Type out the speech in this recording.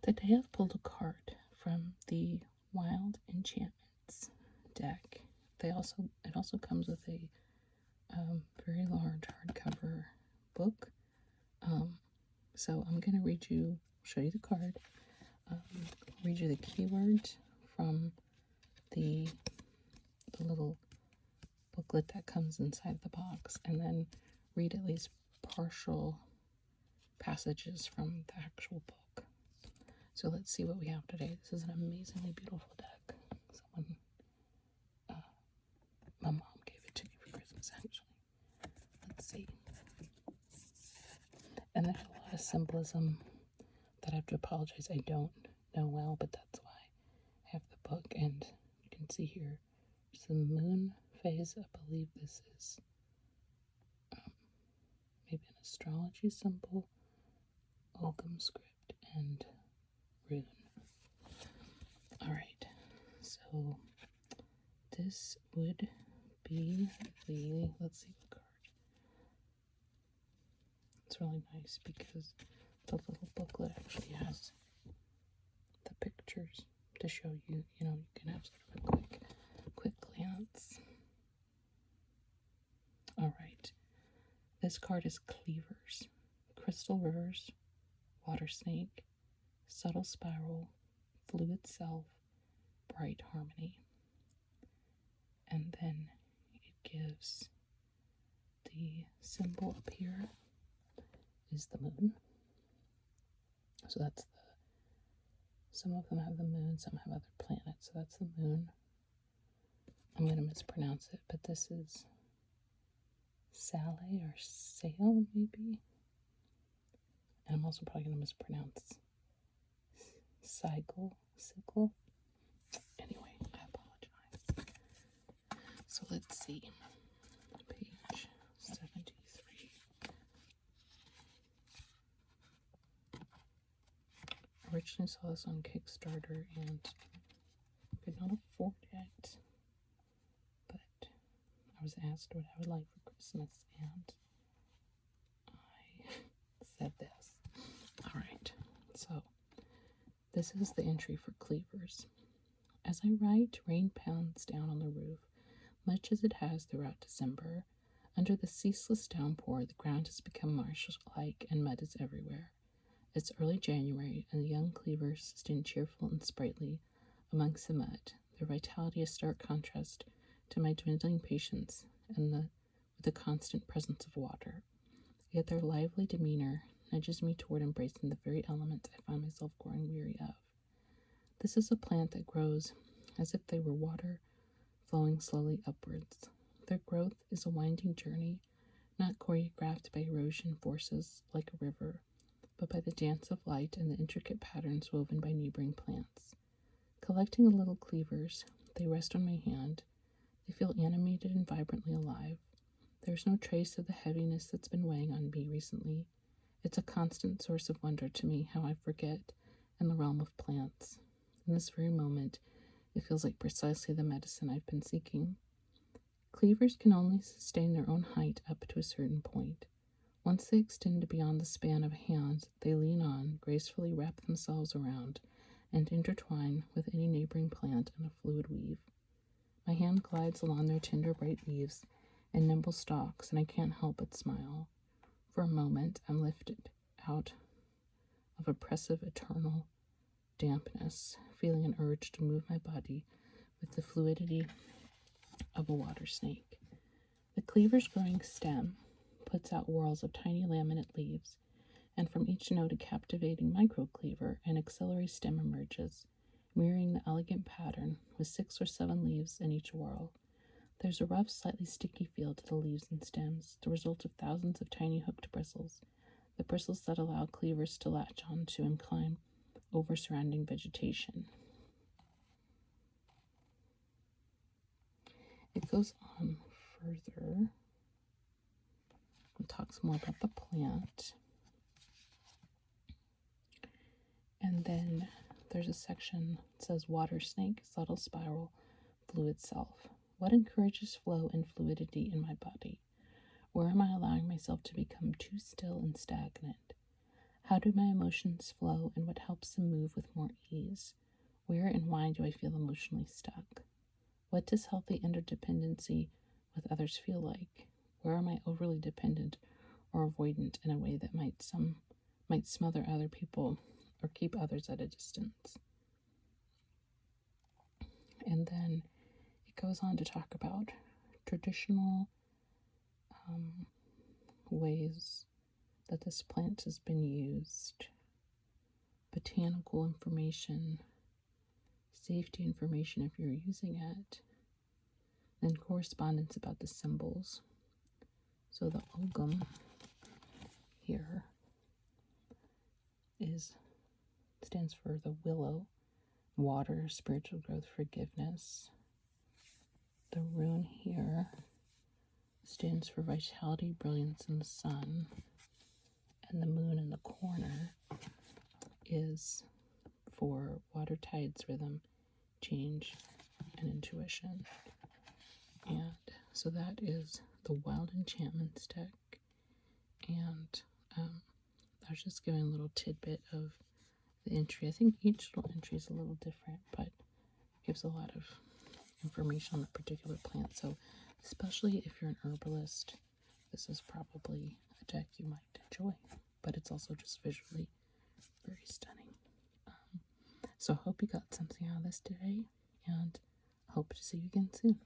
Today I've pulled a card from the Wild Enchantments deck. It also comes with a very large hardcover book. So I'm gonna show you the card, read you the keywords from the little booklet that comes inside the box, and then read at least partial passages from the actual book. So let's see what we have today. This is an amazingly beautiful deck. My mom gave it to me for Christmas, actually. Let's see. And there's a lot of symbolism that I have to apologize I don't know well, but that's why I have the book. And you can see here, there's the moon phase. I believe this is maybe an astrology symbol, Ogham script, and rune. Alright, so this would be let's see what card. It's really nice because the little booklet actually has the pictures to show you, you can have sort of a quick glance. Alright, this card is Cleavers, Crystal Rivers, Water Snake, Subtle Spiral, Fluid Self, Bright Harmony. And then it gives the symbol up here is the moon. So that's some of them have the moon, some have other planets. So that's the moon. I'm going to mispronounce it, but this is Sale or Sail, maybe. And I'm also probably going to mispronounce Sigle. Anyway, I apologize. So let's see. Page 73. I originally saw this on Kickstarter and could not afford it. But I was asked what I would like for Christmas, and I said this. Alright, so this is the entry for Cleavers. As I write, rain pounds down on the roof, much as it has throughout December. Under the ceaseless downpour, the ground has become marsh-like and mud is everywhere. It's early January, and the young cleavers stand cheerful and sprightly amongst the mud, their vitality a stark contrast to my dwindling patience with the constant presence of water. Yet their lively demeanor nudges me toward embracing the very element I find myself growing weary of. This is a plant that grows as if they were water flowing slowly upwards. Their growth is a winding journey, not choreographed by erosion forces like a river, but by the dance of light and the intricate patterns woven by neighboring plants. Collecting the little cleavers, they rest on my hand. They feel animated and vibrantly alive. There's no trace of the heaviness that's been weighing on me recently. It's a constant source of wonder to me how I forget in the realm of plants. In this very moment, it feels like precisely the medicine I've been seeking. Cleavers can only sustain their own height up to a certain point. Once they extend beyond the span of a hand, they lean on, gracefully wrap themselves around, and intertwine with any neighboring plant in a fluid weave. My hand glides along their tender, bright leaves and nimble stalks, and I can't help but smile. For a moment, I'm lifted out of oppressive, eternal dampness, feeling an urge to move my body with the fluidity of a water snake. The cleaver's growing stem puts out whorls of tiny laminate leaves, and from each node a captivating microcleaver, an axillary stem emerges, mirroring the elegant pattern with 6 or 7 leaves in each whorl. There's a rough, slightly sticky feel to the leaves and stems, the result of thousands of tiny hooked bristles, the bristles that allow cleavers to latch onto and climb over surrounding vegetation. It goes on further and talks more about the plant. And then there's a section that says water snake, subtle spiral, fluid self. What encourages flow and fluidity in my body? Where am I allowing myself to become too still and stagnant? How do my emotions flow and what helps them move with more ease? Where and why do I feel emotionally stuck? What does healthy interdependency with others feel like? Where am I overly dependent or avoidant in a way that might smother other people or keep others at a distance? And then it goes on to talk about traditional ways that this plant has been used, botanical information, safety information if you're using it, then correspondence about the symbols. So the ogum here stands for the willow, water, spiritual growth, forgiveness. The rune here stands for vitality, brilliance, and the sun. And the moon in the corner is for water, tides, rhythm, change, and intuition. And so that is the Wild Enchantments deck. And I was just giving a little tidbit of the entry. I think each little entry is a little different, but gives a lot of information on the particular plant. So especially if you're an herbalist, this is probably a deck you might enjoy. But it's also just visually very stunning. So I hope you got something out of this today, and hope to see you again soon.